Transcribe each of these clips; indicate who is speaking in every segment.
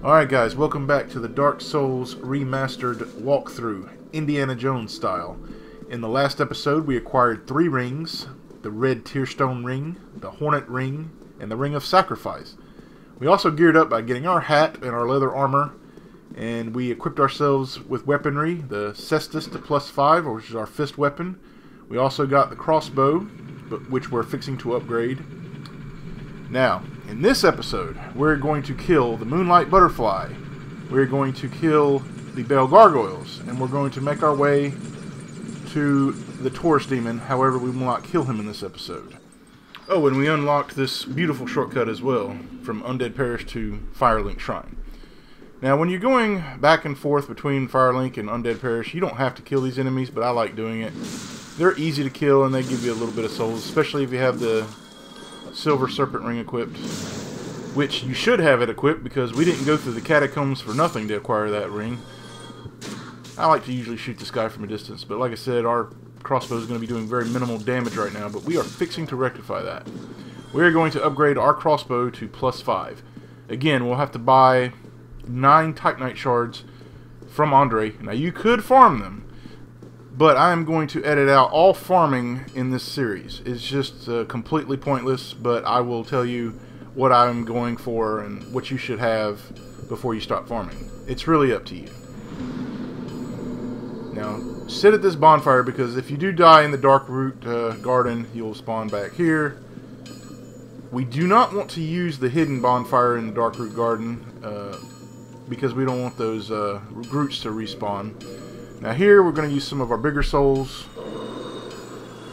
Speaker 1: Alright guys, welcome back to the Dark Souls Remastered walkthrough, Indiana Jones style. In the last episode we acquired 3 rings, the Red Tearstone Ring, the Hornet Ring, and the Ring of Sacrifice. We also geared up by getting our hat and our leather armor, and we equipped ourselves with weaponry, the Cestus to +5, which is our fist weapon. We also got the crossbow, which we're fixing to upgrade. Now, in this episode, we're going to kill the Moonlight Butterfly, we're going to kill the Gargoyles, and we're going to make our way to the Taurus Demon. However, we will not kill him in this episode. Oh, and we unlocked this beautiful shortcut as well, from Undead Parish to Firelink Shrine. Now, when you're going back and forth between Firelink and Undead Parish, you don't have to kill these enemies, but I like doing it. They're easy to kill, and they give you a little bit of souls, especially if you have the Silver Serpent Ring equipped, which you should have it equipped because we didn't go through the catacombs for nothing to acquire that ring. I like to usually shoot this guy from a distance, but like I said, our crossbow is going to be doing very minimal damage right now, but we are fixing to rectify that. We are going to upgrade our crossbow to +5. Again, we'll have to buy 9 Titanite shards from Andre. Now, you could farm them, but I am going to edit out all farming in this series. It's just completely pointless, but I will tell you what I'm going for and what you should have before you stop farming. It's really up to you. Now, sit at this bonfire, because if you do die in the Darkroot Garden, you'll spawn back here. We do not want to use the hidden bonfire in the Darkroot Garden, because we don't want those roots to respawn. Now here we're going to use some of our bigger souls.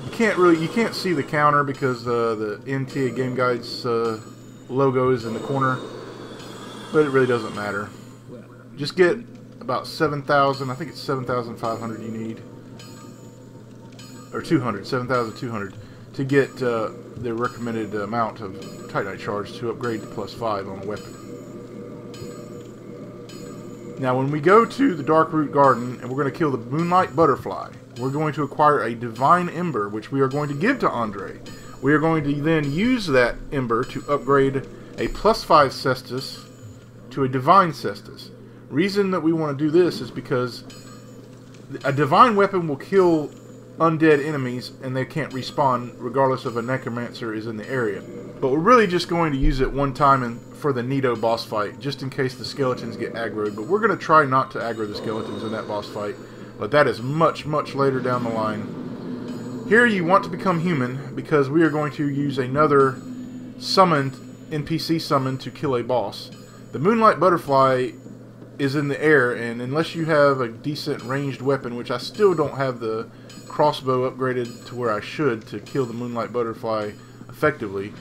Speaker 1: You can't see the counter because the NTA Game Guide's logo is in the corner, but it really doesn't matter. Just get about 7,000. I think it's 7,500 you need, or 200, 7,200 to get the recommended amount of Titanite shards to upgrade to +5 on a weapon. Now, when we go to the Darkroot Garden and we're going to kill the Moonlight Butterfly, we're going to acquire a Divine Ember, which we are going to give to Andre. We are going to then use that Ember to upgrade a +5 Cestus to a Divine Cestus. Reason that we want to do this is because a Divine Weapon will kill undead enemies and they can't respawn regardless if a Necromancer is in the area. But we're really just going to use it one time for the Nito boss fight, just in case the skeletons get aggroed. But we're going to try not to aggro the skeletons in that boss fight, but that is much, much later down the line. Here you want to become human, because we are going to use another NPC summon to kill a boss. The Moonlight Butterfly is in the air, and unless you have a decent ranged weapon, which I still don't have the crossbow upgraded to where I should to kill the Moonlight Butterfly effectively,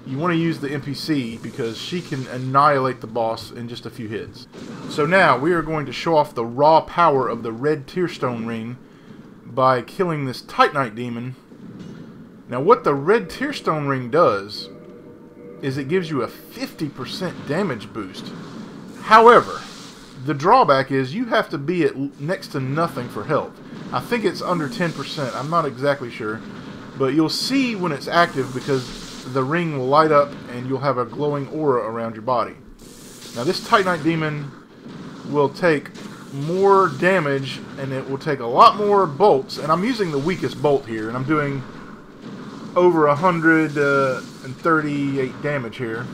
Speaker 1: you want to use the NPC because she can annihilate the boss in just a few hits. So now we are going to show off the raw power of the Red Tearstone Ring by killing this Titanite demon. Now, what the Red Tearstone Ring does is it gives you a 50% damage boost. However, the drawback is you have to be at next to nothing for health. I think it's under 10%. I'm not exactly sure, but you'll see when it's active because the ring will light up and you'll have a glowing aura around your body. Now, this Titanite demon will take more damage and it will take a lot more bolts, and I'm using the weakest bolt here, and I'm doing over 138 damage here.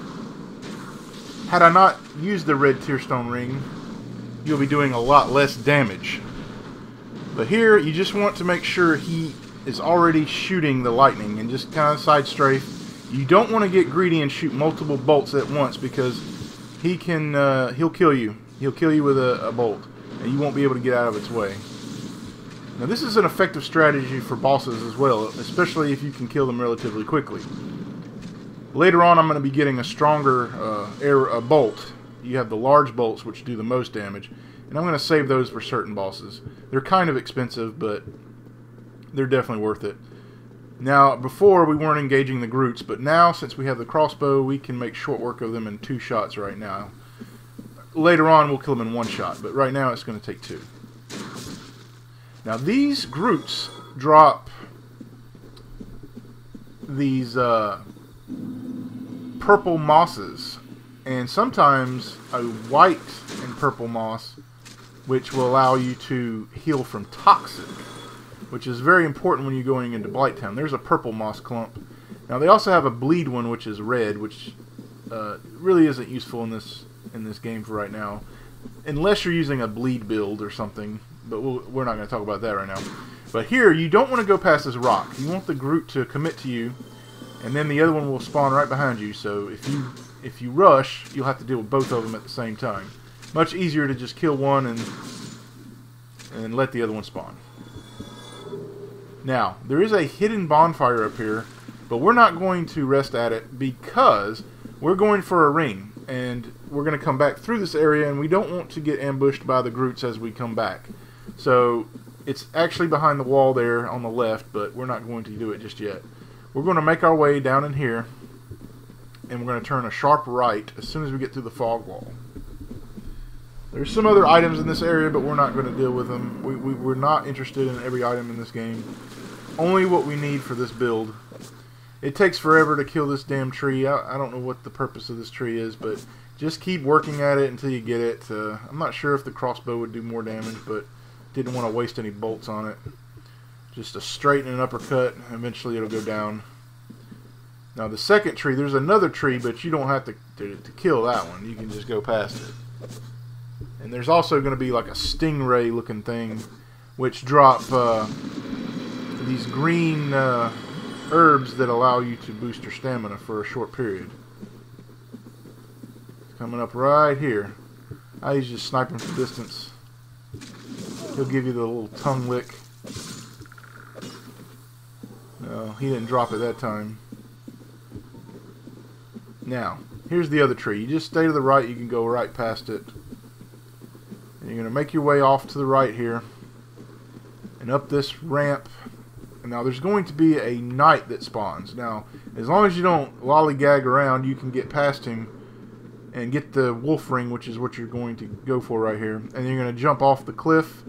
Speaker 1: Had I not used the Red Tearstone Ring, you'll be doing a lot less damage. But here, you just want to make sure he is already shooting the lightning and just kind of side strafe. You don't want to get greedy and shoot multiple bolts at once, because he'll kill you. He'll kill you with a bolt, and you won't be able to get out of its way. Now, this is an effective strategy for bosses as well, especially if you can kill them relatively quickly. Later on, I'm going to be getting a stronger bolt. You have the large bolts, which do the most damage, and I'm going to save those for certain bosses. They're kind of expensive, but they're definitely worth it. Now, before we weren't engaging the Groots, but now, since we have the crossbow, we can make short work of them in 2 shots right now. Later on, we'll kill them in 1 shot, but right now it's going to take 2. Now, these Groots drop these purple mosses and sometimes a white and purple moss, which will allow you to heal from toxic, which is very important when you're going into Blighttown. There's a purple moss clump. Now they also have a bleed one, which is red, which really isn't useful in this game for right now, unless you're using a bleed build or something. But we're not going to talk about that right now. But here, you don't want to go past this rock. You want the Groot to commit to you, and then the other one will spawn right behind you. So if you rush, you'll have to deal with both of them at the same time. Much easier to just kill one and let the other one spawn. Now, there is a hidden bonfire up here, but we're not going to rest at it because we're going for a ring, and we're going to come back through this area, and we don't want to get ambushed by the Groots as we come back. So it's actually behind the wall there on the left, but we're not going to do it just yet. We're going to make our way down in here, and we're going to turn a sharp right as soon as we get through the fog wall. There's some other items in this area, but we're not going to deal with them. We're not interested in every item in this game. Only what we need for this build. It takes forever to kill this damn tree. I don't know what the purpose of this tree is, but just keep working at it until you get it. I'm not sure if the crossbow would do more damage, but didn't want to waste any bolts on it. Just a straight and an uppercut. Eventually it'll go down. Now the second tree, there's another tree, but you don't have to kill that one. You can just go past it. And there's also going to be like a stingray looking thing, which drop these green herbs that allow you to boost your stamina for a short period. It's coming up right here. I usually just snipe him from distance. He'll give you the little tongue lick. No, he didn't drop it that time. Now, here's the other tree. You just stay to the right, you can go right past it. And you're going to make your way off to the right here. And up this ramp. And now there's going to be a knight that spawns. Now, as long as you don't lollygag around, you can get past him and get the wolf ring, which is what you're going to go for right here. And you're going to jump off the cliff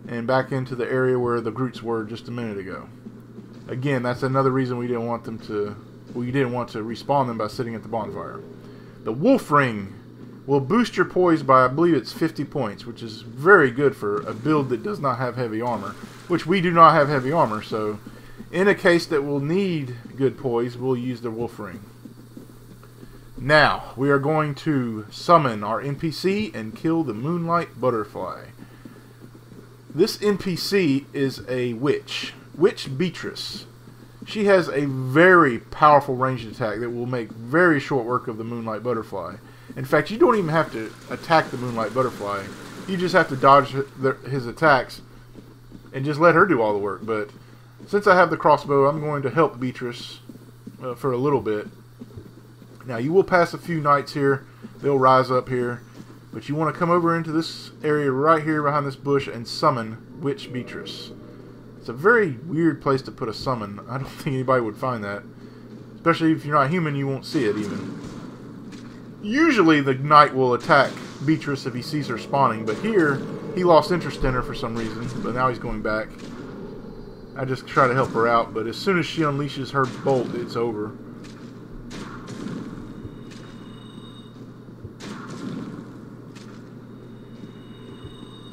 Speaker 1: and back into the area where the Groots were just a minute ago. Again, that's another reason we didn't want them to... Well, you didn't want to respawn them by sitting at the bonfire. The wolf ring will boost your poise by, I believe it's 50 points, which is very good for a build that does not have heavy armor, which we do not have heavy armor, so in a case that we'll need good poise, we'll use the wolf ring. Now, we are going to summon our NPC and kill the Moonlight Butterfly. This NPC is a witch, Witch Beatrice. She has a very powerful ranged attack that will make very short work of the Moonlight Butterfly. In fact, you don't even have to attack the Moonlight Butterfly. You just have to dodge his attacks and just let her do all the work. But since I have the crossbow, I'm going to help Beatrice for a little bit. Now, you will pass a few knights here. They'll rise up here. But you want to come over into this area right here behind this bush and summon Witch Beatrice. It's a very weird place to put a summon. I don't think anybody would find that. Especially if you're not human, you won't see it even. Usually the knight will attack Beatrice if he sees her spawning, but here he lost interest in her for some reason, but now he's going back. I just try to help her out, but as soon as she unleashes her bolt, it's over.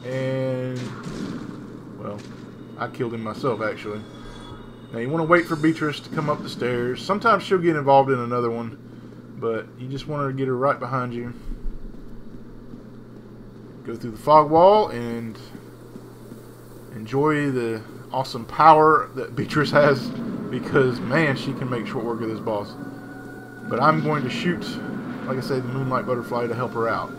Speaker 1: And, well, I killed him myself, actually. Now, you want to wait for Beatrice to come up the stairs. Sometimes she'll get involved in another one, but you just want to get her right behind you. Go through the fog wall and enjoy the awesome power that Beatrice has, because, man, she can make short work of this boss. But I'm going to shoot, like I said, the Moonlight Butterfly to help her out.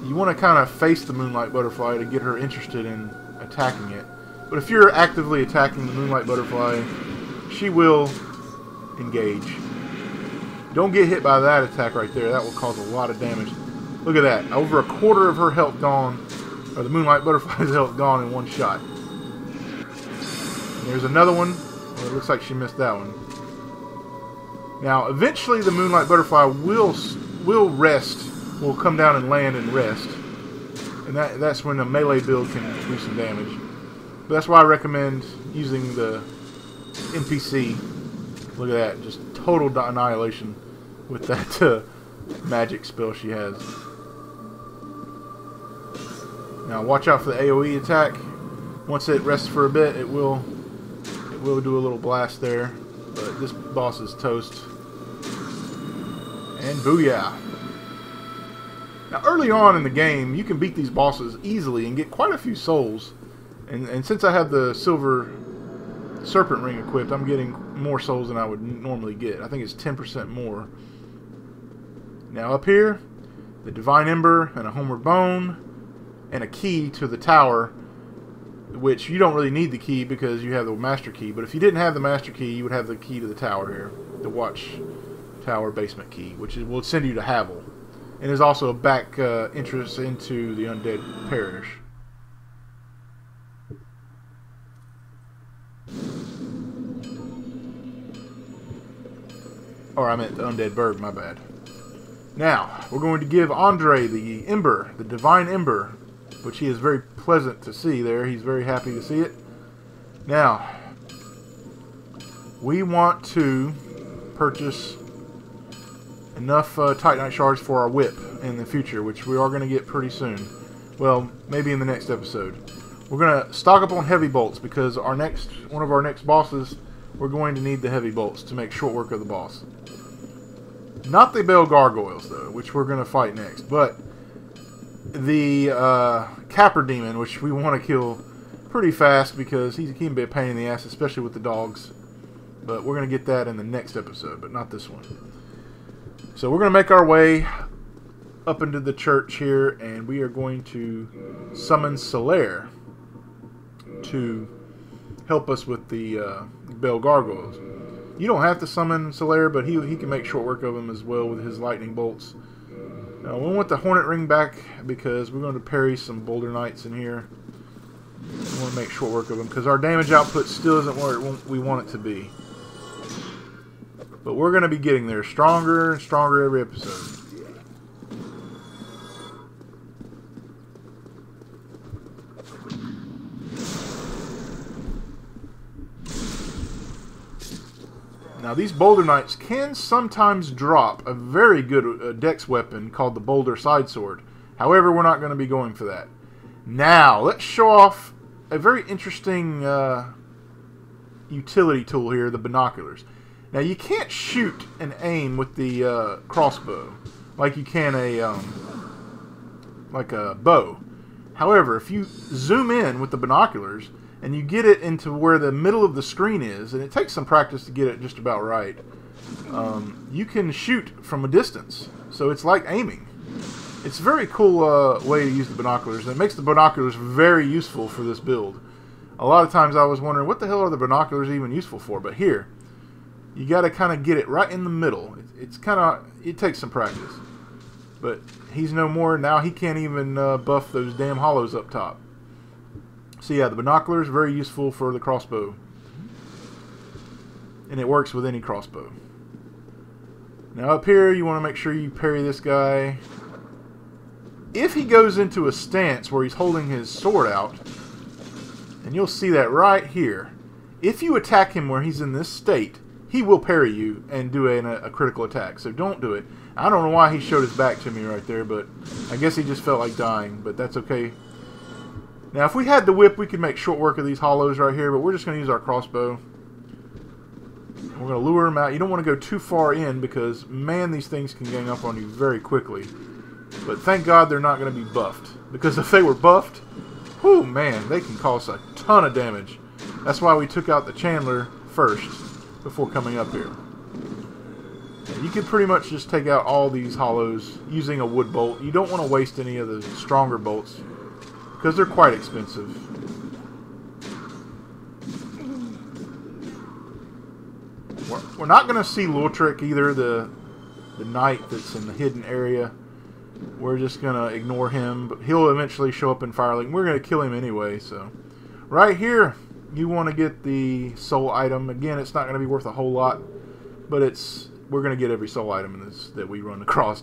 Speaker 1: You want to kind of face the Moonlight Butterfly to get her interested in attacking it. But if you're actively attacking the Moonlight Butterfly, she will engage. Don't get hit by that attack right there. That will cause a lot of damage. Look at that. Over a quarter of her health gone, or the Moonlight Butterfly's health gone in one shot. And there's another one. Well, it looks like she missed that one. Now, eventually the Moonlight Butterfly will rest. Will come down and land and rest. And that's when the melee build can do some damage. But that's why I recommend using the NPC Look at that, just total annihilation with that magic spell she has. Now watch out for the AoE attack. Once it rests for a bit, it will do a little blast there. But this boss is toast. And booyah! Now early on in the game, you can beat these bosses easily and get quite a few souls. And since I have the silver serpent ring equipped, I'm getting more souls than I would normally get. I think it's 10% more. Now up here, the Divine Ember and a Homeward Bone and a key to the tower, which you don't really need the key because you have the Master Key. But if you didn't have the Master Key, you would have the key to the tower here, the Watch Tower Basement Key, which will send you to Havel. And is also a back entrance into the Undead Parish. Or I meant the Undead Burg, my bad. Now, we're going to give Andre the Ember, the Divine Ember, which he is very pleasant to see there. He's very happy to see it. Now, we want to purchase enough Titanite shards for our whip in the future, which we are going to get pretty soon. Well, maybe in the next episode. We're going to stock up on heavy bolts because one of our next bosses, we're going to need the heavy bolts to make short work of the boss. Not the Bell Gargoyles, though, which we're going to fight next, but the Capper Demon, which we want to kill pretty fast because he can be a pain in the ass, especially with the dogs. But we're going to get that in the next episode, but not this one. So we're going to make our way up into the church here, and we are going to summon Solaire to help us with the Bell Gargoyles. You don't have to summon Solaire, but he can make short work of him as well with his lightning bolts. Now, we want the Hornet Ring back because we're going to parry some Boulder Knights in here. We want to make short work of them because our damage output still isn't where we want it to be. But we're going to be getting there stronger and stronger every episode. Now these Boulder Knights can sometimes drop a very good dex weapon called the Boulder Sidesword. However, we're not going to be going for that. Now, let's show off a very interesting utility tool here, the binoculars. Now you can't shoot and aim with the crossbow like you can like a bow. However, if you zoom in with the binoculars and you get it into where the middle of the screen is, and it takes some practice to get it just about right, you can shoot from a distance. So it's like aiming. It's a very cool way to use the binoculars, and it makes the binoculars very useful for this build. A lot of times I was wondering, what the hell are the binoculars even useful for? But here, you got to kind of get it right in the middle. It takes some practice. But he's no more. Now he can't even buff those damn hollows up top. So yeah, the binoculars are very useful for the crossbow. And it works with any crossbow. Now up here, you want to make sure you parry this guy. If he goes into a stance where he's holding his sword out, and you'll see that right here, if you attack him where he's in this state, he will parry you and do a critical attack. So don't do it. I don't know why he showed his back to me right there, but I guess he just felt like dying, but that's okay. Now, if we had the whip, we could make short work of these hollows right here, but we're just going to use our crossbow. We're going to lure them out. You don't want to go too far in because, man, these things can gang up on you very quickly. But thank God they're not going to be buffed. Because if they were buffed, whew, man, they can cause a ton of damage. That's why we took out the Chandler first before coming up here. You can pretty much just take out all these hollows using a wood bolt. You don't want to waste any of the stronger bolts because they're quite expensive. We're not going to see Lultrick either, the knight that's in the hidden area. We're just going to ignore him, but he'll eventually show up in Firelink. We're going to kill him anyway, so. Right here, you want to get the soul item. Again, it's not going to be worth a whole lot, but we're going to get every soul item in this that we run across.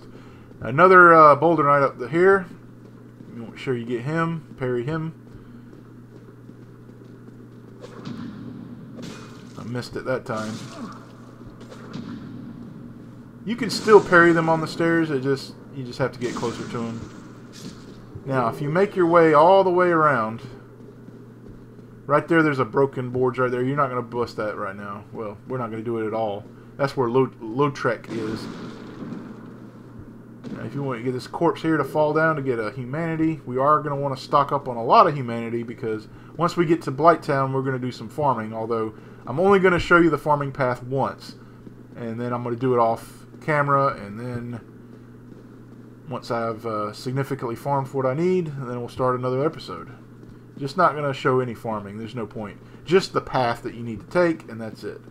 Speaker 1: Another Boulder Knight up here. You want to make sure you get him, parry him. I missed it that time. You can still parry them on the stairs. You just have to get closer to them. Now, if you make your way all the way around, right there's a broken board right there. You're not going to bust that right now. Well, we're not going to do it at all. That's where Lautrec is. Now, if you want to get this corpse here to fall down to get a humanity, we are going to want to stock up on a lot of humanity, because once we get to Blighttown, we're going to do some farming, although I'm only going to show you the farming path once. And then I'm going to do it off camera, and then once I've significantly farmed for what I need, then we'll start another episode. Just not going to show any farming. There's no point. Just the path that you need to take, and that's it.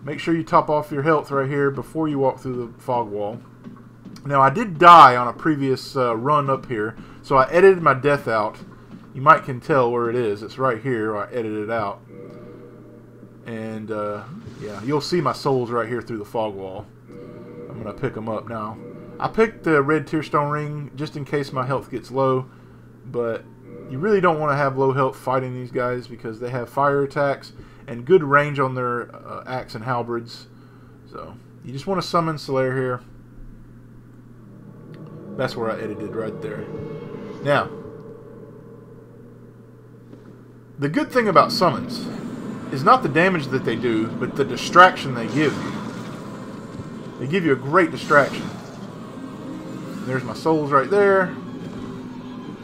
Speaker 1: Make sure you top off your health right here before you walk through the fog wall. Now, I did die on a previous run up here, so I edited my death out. You might can tell where it is. It's right here. I edited it out. And, yeah, you'll see my souls right here through the fog wall. I'm going to pick them up now. I picked the red tearstone ring just in case my health gets low, but you really don't want to have low health fighting these guys because they have fire attacks and good range on their axe and halberds. So, you just want to summon Solaire here. That's where I edited right there. Now, the good thing about summons is not the damage that they do, but the distraction they give you. They give you a great distraction. There's my souls right there.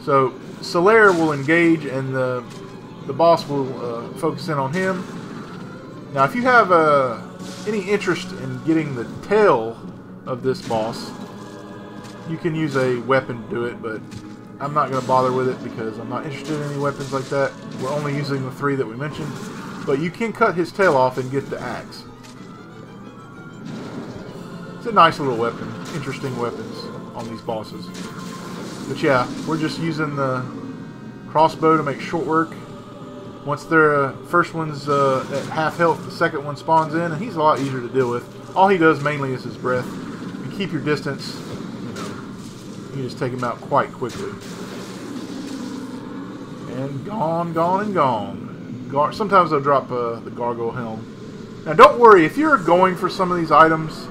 Speaker 1: So Solaire will engage, and the boss will focus in on him. Now, if you have any interest in getting the tail of this boss, you can use a weapon to do it, but I'm not going to bother with it because I'm not interested in any weapons like that. We're only using the 3 that we mentioned. But you can cut his tail off and get the axe. It's a nice little weapon. Interesting weapons on these bosses. But yeah, we're just using the crossbow to make short work. Once their first one's at half health, the second one spawns in, and he's a lot easier to deal with. All he does mainly is his breath. You keep your distance, you just take him out quite quickly. And gone, gone, and gone. Sometimes they'll drop the Gargoyle Helm. Now don't worry, if you're going for some of these items,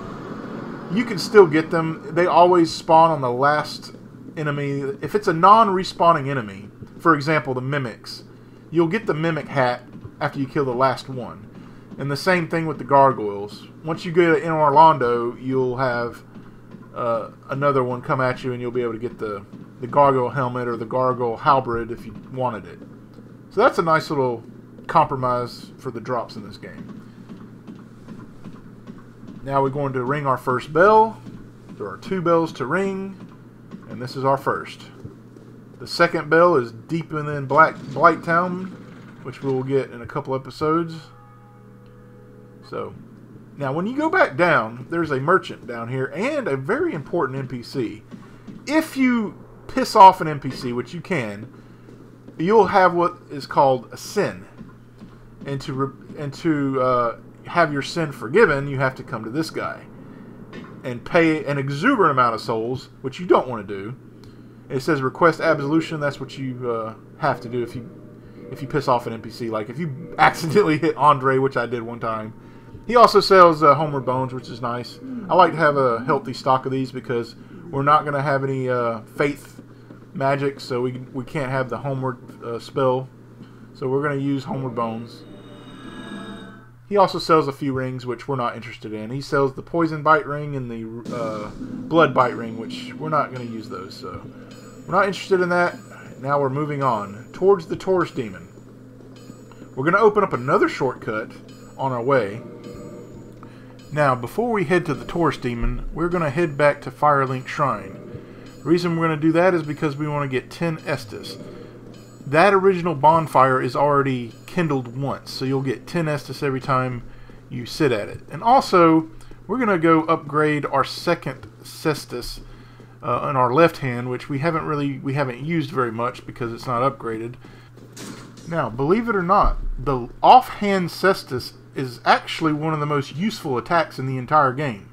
Speaker 1: you can still get them. They always spawn on the last enemy. If it's a non-respawning enemy, for example the Mimics, you'll get the Mimic hat after you kill the last one. And the same thing with the Gargoyles. Once you get in Orlando, you'll have another one come at you, and you'll be able to get the Gargoyle Helmet or the Gargoyle Halberd if you wanted it. So that's a nice little compromise for the drops in this game. Now we're going to ring our first bell. There are 2 bells to ring, and this is our first. The second bell is deep within Blighttown, which we will get in a couple episodes. So, now when you go back down, there's a merchant down here and a very important NPC. If you piss off an NPC, which you can, you'll have what is called a sin. And to have your sin forgiven, you have to come to this guy and pay an exuberant amount of souls, which you don't want to do. It says request absolution. That's what you have to do if you piss off an NPC. Like if you accidentally hit Andre, which I did one time. He also sells homeward bones, which is nice. I like to have a healthy stock of these because we're not going to have any faith magic, so we can't have the homeward spell. So we're going to use homeward bones. He also sells a few rings, which we're not interested in. He sells the poison bite ring and the blood bite ring, which we're not going to use those. So we're not interested in that. Now we're moving on towards the Taurus Demon. We're going to open up another shortcut on our way. Now, before we head to the Taurus Demon, we're going to head back to Firelink Shrine. The reason we're going to do that is because we want to get 10 Estus. That original bonfire is already kindled once, so you'll get 10 Estus every time you sit at it. And also, we're going to go upgrade our second cestus on our left hand, which we haven't used very much because it's not upgraded. Now, believe it or not, the offhand cestus is actually one of the most useful attacks in the entire game,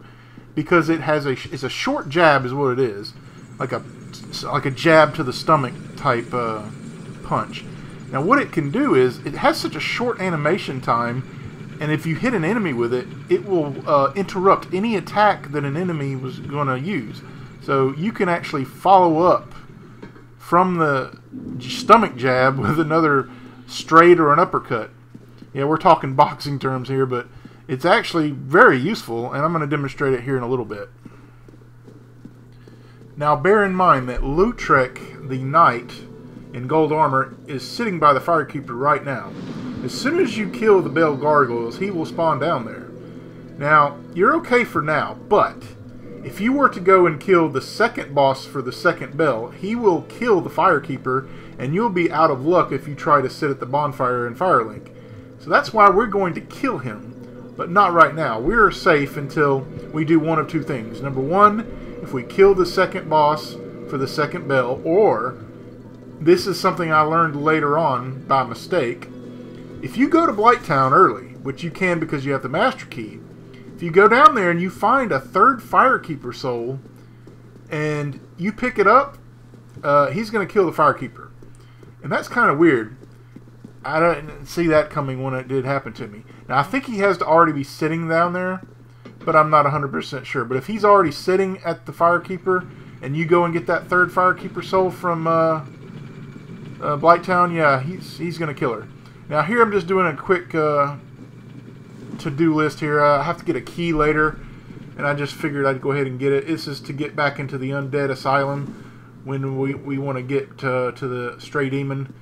Speaker 1: because it's a short jab is what it is, like a jab to the stomach type punch. Now what it can do is it has such a short animation time And if you hit an enemy with it, it will interrupt any attack that an enemy was going to use. So you can actually follow up from the stomach jab with another straight or an uppercut. Yeah, we're talking boxing terms here, but it's actually very useful, and I'm going to demonstrate it here in a little bit. Now bear in mind that Lautrec, the knight in gold armor, is sitting by the Firekeeper right now. As soon as you kill the Bell Gargoyles, he will spawn down there. Now, you're okay for now, but if you were to go and kill the second boss for the second bell, he will kill the Firekeeper, and you'll be out of luck if you try to sit at the bonfire in Firelink. So that's why we're going to kill him, but not right now. We're safe until we do one of two things. Number one, if we kill the second boss for the second bell, or, this is something I learned later on by mistake, if you go to Blighttown early, which you can because you have the Master Key, if you go down there and you find a third Firekeeper soul, and you pick it up, he's going to kill the Firekeeper. And that's kind of weird. I didn't see that coming when it did happen to me. Now, I think he has to already be sitting down there, but I'm not 100% sure. But if he's already sitting at the Firekeeper, and you go and get that third Firekeeper soul from Blighttown, yeah, he's going to kill her. Now here I'm just doing a quick to-do list here. I have to get a key later, and I just figured I'd go ahead and get it. This is to get back into the Undead Asylum when we want to get to the Stray Demon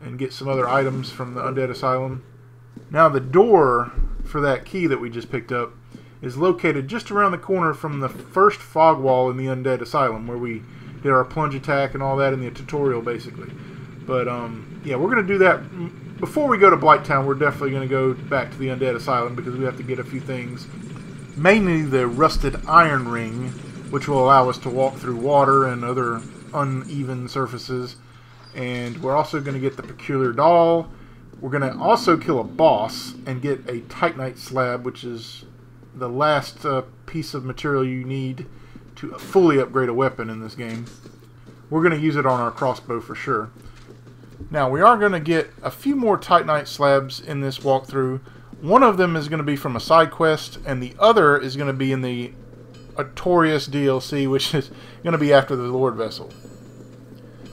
Speaker 1: and get some other items from the Undead Asylum. Now the door for that key that we just picked up is located just around the corner from the first fog wall in the Undead Asylum, where we did our plunge attack and all that in the tutorial basically. But yeah, we're going to do that. Before we go to Blighttown, we're definitely going to go back to the Undead Asylum because we have to get a few things. Mainly the rusted iron ring, which will allow us to walk through water and other uneven surfaces. And we're also going to get the peculiar doll. We're going to also kill a boss and get a Titanite slab, which is the last piece of material you need to fully upgrade a weapon in this game. We're going to use it on our crossbow for sure. Now, we are going to get a few more Titanite slabs in this walkthrough. One of them is going to be from a side quest, and the other is going to be in the Artorias DLC, which is going to be after the Lord Vessel.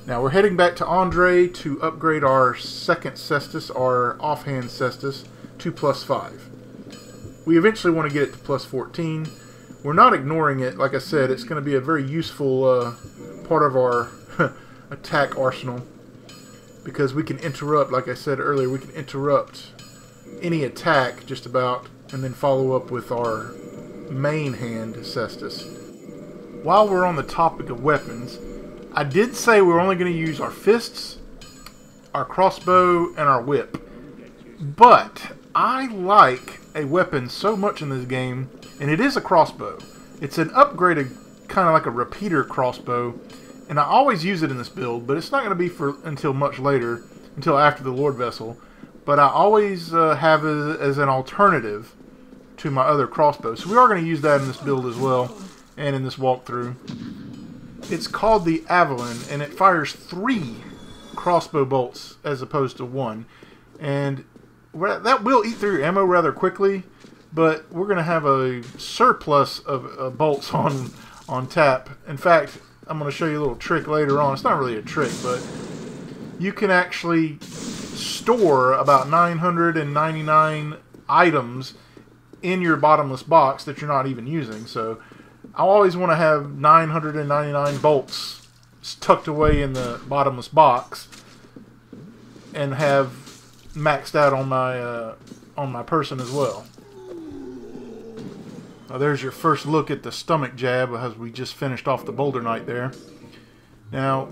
Speaker 1: Now, we're heading back to Andre to upgrade our second Cestus, our offhand Cestus, to +5. We eventually want to get it to +14. We're not ignoring it. Like I said, it's going to be a very useful part of our attack arsenal, because we can interrupt, like I said earlier, we can interrupt any attack just about, and then follow up with our main hand Cestus. While we're on the topic of weapons, I did say we were only going to use our fists, our crossbow, and our whip. But I like a weapon so much in this game, and it is a crossbow. It's an upgraded, kind of like a repeater crossbow, and I always use it in this build, but it's not going to be until much later, until after the Lord Vessel. But I always have it as an alternative to my other crossbow. So we are going to use that in this build as well, and in this walkthrough. It's called the Avalon, and it fires 3 crossbow bolts as opposed to 1. And that will eat through your ammo rather quickly, but we're going to have a surplus of bolts on tap. In fact, I'm going to show you a little trick later on. It's not really a trick, but you can actually store about 999 items in your bottomless box that you're not even using. So I always want to have 999 bolts tucked away in the bottomless box and have maxed out on my person as well. Now there's your first look at the stomach jab as we just finished off the Boulder Knight there. Now,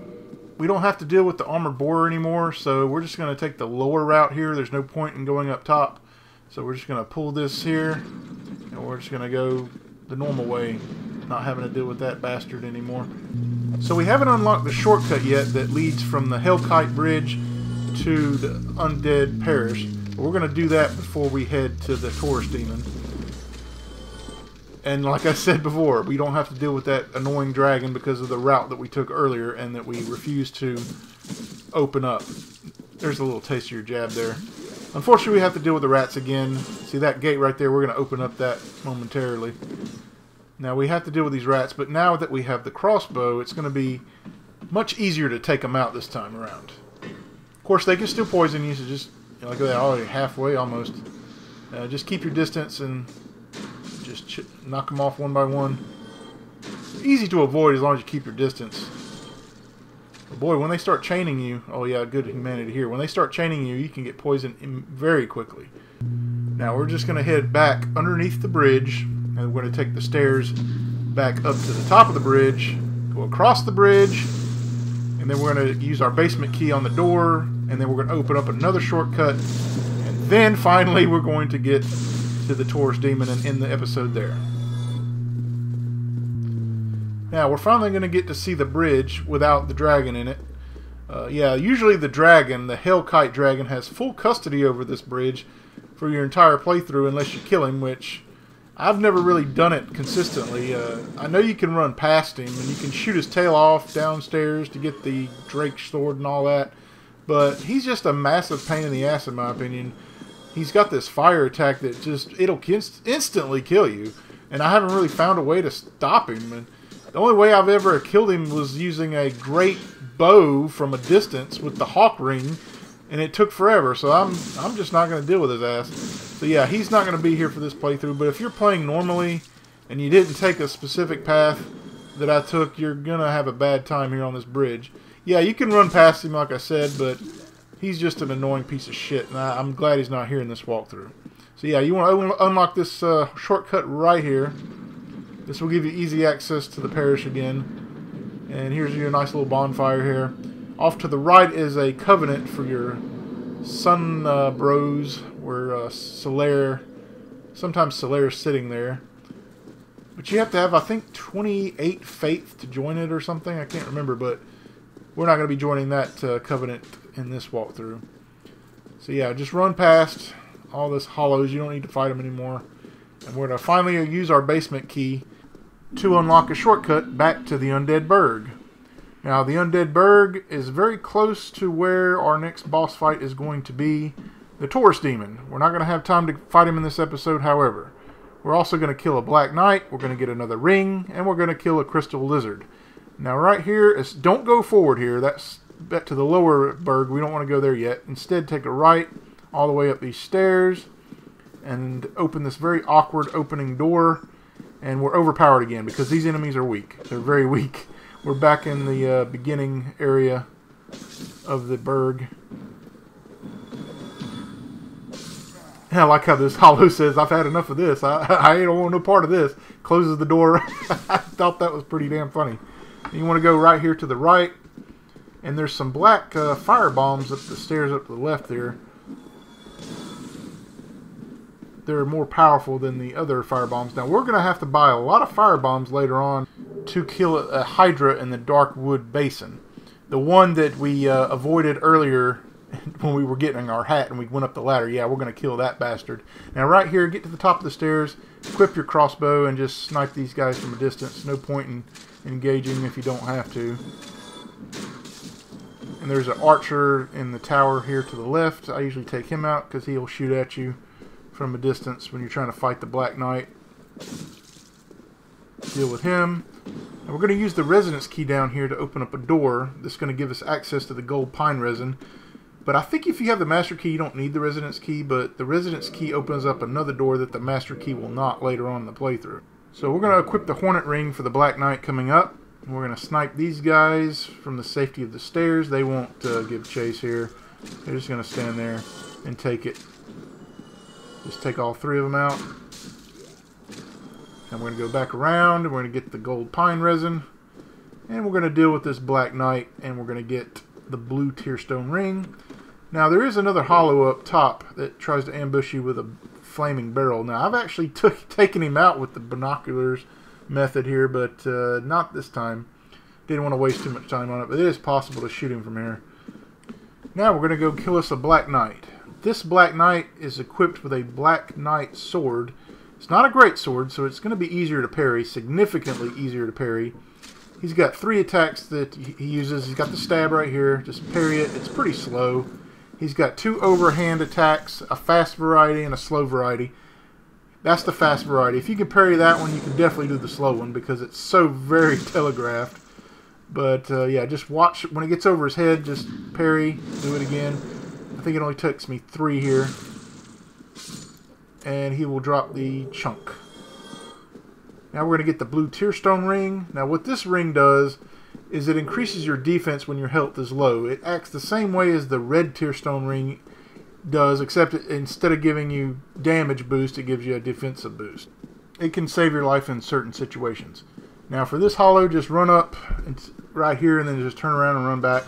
Speaker 1: we don't have to deal with the armored borer anymore, so we're just going to take the lower route here. There's no point in going up top. So we're just going to pull this here, and we're just going to go the normal way, not having to deal with that bastard anymore. So we haven't unlocked the shortcut yet that leads from the Hellkite Bridge to the Undead Parish. But we're going to do that before we head to the Taurus Demon. And like I said before, we don't have to deal with that annoying dragon because of the route that we took earlier and that we refused to open up. There's a little taste of your jab there. Unfortunately, we have to deal with the rats again. See that gate right there? We're going to open up that momentarily. Now, we have to deal with these rats, but now that we have the crossbow, it's going to be much easier to take them out this time around. Of course, they can still poison you, so just, you know, like that, already halfway almost. Just keep your distance and just knock them off one by one. Easy to avoid as long as you keep your distance. But boy, when they start chaining you, oh yeah, good humanity here. When they start chaining you, you can get poisoned very quickly. Now we're just going to head back underneath the bridge, and we're going to take the stairs back up to the top of the bridge, go across the bridge, and then we're going to use our basement key on the door, and then we're going to open up another shortcut, and then finally we're going to get to the Taurus Demon and end the episode there. Now, we're finally going to get to see the bridge without the dragon in it. Yeah, usually the dragon, the Hellkite dragon, has full custody over this bridge for your entire playthrough unless you kill him, which I've never really done it consistently. I know you can run past him, and you can shoot his tail off downstairs to get the Drake sword and all that, but he's just a massive pain in the ass in my opinion. He's got this fire attack that just, it'll instantly kill you, and I haven't really found a way to stop him. And the only way I've ever killed him was using a great bow from a distance with the hawk ring, and it took forever, so I'm just not going to deal with his ass. So yeah, he's not going to be here for this playthrough, but if you're playing normally and you didn't take a specific path that I took, you're going to have a bad time here on this bridge. Yeah, you can run past him like I said, but he's just an annoying piece of shit, and I'm glad he's not here in this walkthrough. So yeah, you want to unlock this shortcut right here. This will give you easy access to the parish again. And here's your nice little bonfire here. Off to the right is a covenant for your sun bros, where Solaire, sometimes Solaire's sitting there. But you have to have, I think, 28 faith to join it or something. I can't remember, but we're not going to be joining that covenant in this walkthrough. So yeah, just run past all this hollows. You don't need to fight them anymore. And we're going to finally use our basement key to unlock a shortcut back to the Undead Burg. Now, the Undead Burg is very close to where our next boss fight is going to be, the Taurus Demon. We're not going to have time to fight him in this episode, however. We're also going to kill a Black Knight, we're going to get another ring, and we're going to kill a Crystal Lizard. Now, right here, don't go forward here. That's back to the lower burg. We don't want to go there yet. Instead, take a right all the way up these stairs and open this very awkward opening door. And we're overpowered again because these enemies are weak. They're very weak. We're back in the beginning area of the burg. And I like how this hollow says, I've had enough of this. I don't want no part of this. Closes the door. I thought that was pretty damn funny. And you want to go right here to the right. And there's some black fire bombs up the stairs up to the left there. They're more powerful than the other fire bombs. Now, we're going to have to buy a lot of fire bombs later on to kill a Hydra in the Darkwood Basin. The one that we avoided earlier when we were getting our hat and we went up the ladder. Yeah, we're going to kill that bastard. Now, right here, get to the top of the stairs, equip your crossbow, and just snipe these guys from a distance. No point in engaging if you don't have to. And there's an archer in the tower here to the left. I usually take him out because he'll shoot at you from a distance when you're trying to fight the Black Knight. Deal with him. And we're going to use the resonance key down here to open up a door. This is going to give us access to the gold pine resin. But I think if you have the master key, you don't need the resonance key, but the resonance key opens up another door that the master key will not later on in the playthrough. So we're going to equip the Hornet Ring for the Black Knight coming up. We're going to snipe these guys from the safety of the stairs. They won't give chase here. They're just going to stand there and take it. Just take all three of them out. And we're going to go back around, and we're going to get the gold pine resin. And we're going to deal with this Black Knight, and we're going to get the blue tearstone ring. Now, there is another hollow up top that tries to ambush you with a flaming barrel. Now, I've actually taken him out with the binoculars method here, but not this time. Didn't want to waste too much time on it, but it is possible to shoot him from here. Now, we're going to go kill us a Black Knight. This Black Knight is equipped with a Black Knight sword. It's not a great sword, so it's going to be easier to parry, significantly easier to parry. He's got 3 attacks that he uses. He's got the stab right here. Just parry it. It's pretty slow. He's got 2 overhand attacks, a fast variety and a slow variety. That's the fast variety. If you can parry that one, you can definitely do the slow one because it's so very telegraphed. But yeah, just watch. When it gets over his head, just parry, do it again. I think it only takes me 3 here. And he will drop the chunk. Now we're going to get the blue Tearstone ring. Now what this ring does is it increases your defense when your health is low. It acts the same way as the red Tearstone ring does, except instead of giving you damage boost, it gives you a defensive boost. It can save your life in certain situations. Now for this hollow, just run up right here and then just turn around and run back.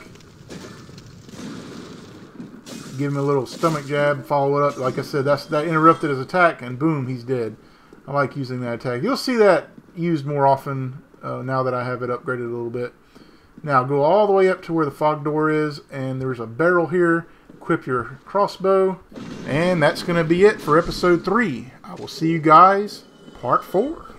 Speaker 1: Give him a little stomach jab, follow it up. Like I said, that interrupted his attack, and boom, he's dead. I like using that attack. You'll see that used more often now that I have it upgraded a little bit. Now go all the way up to where the fog door is, and there's a barrel here. Equip your crossbow, and that's going to be it for episode 3. I will see you guys part 4.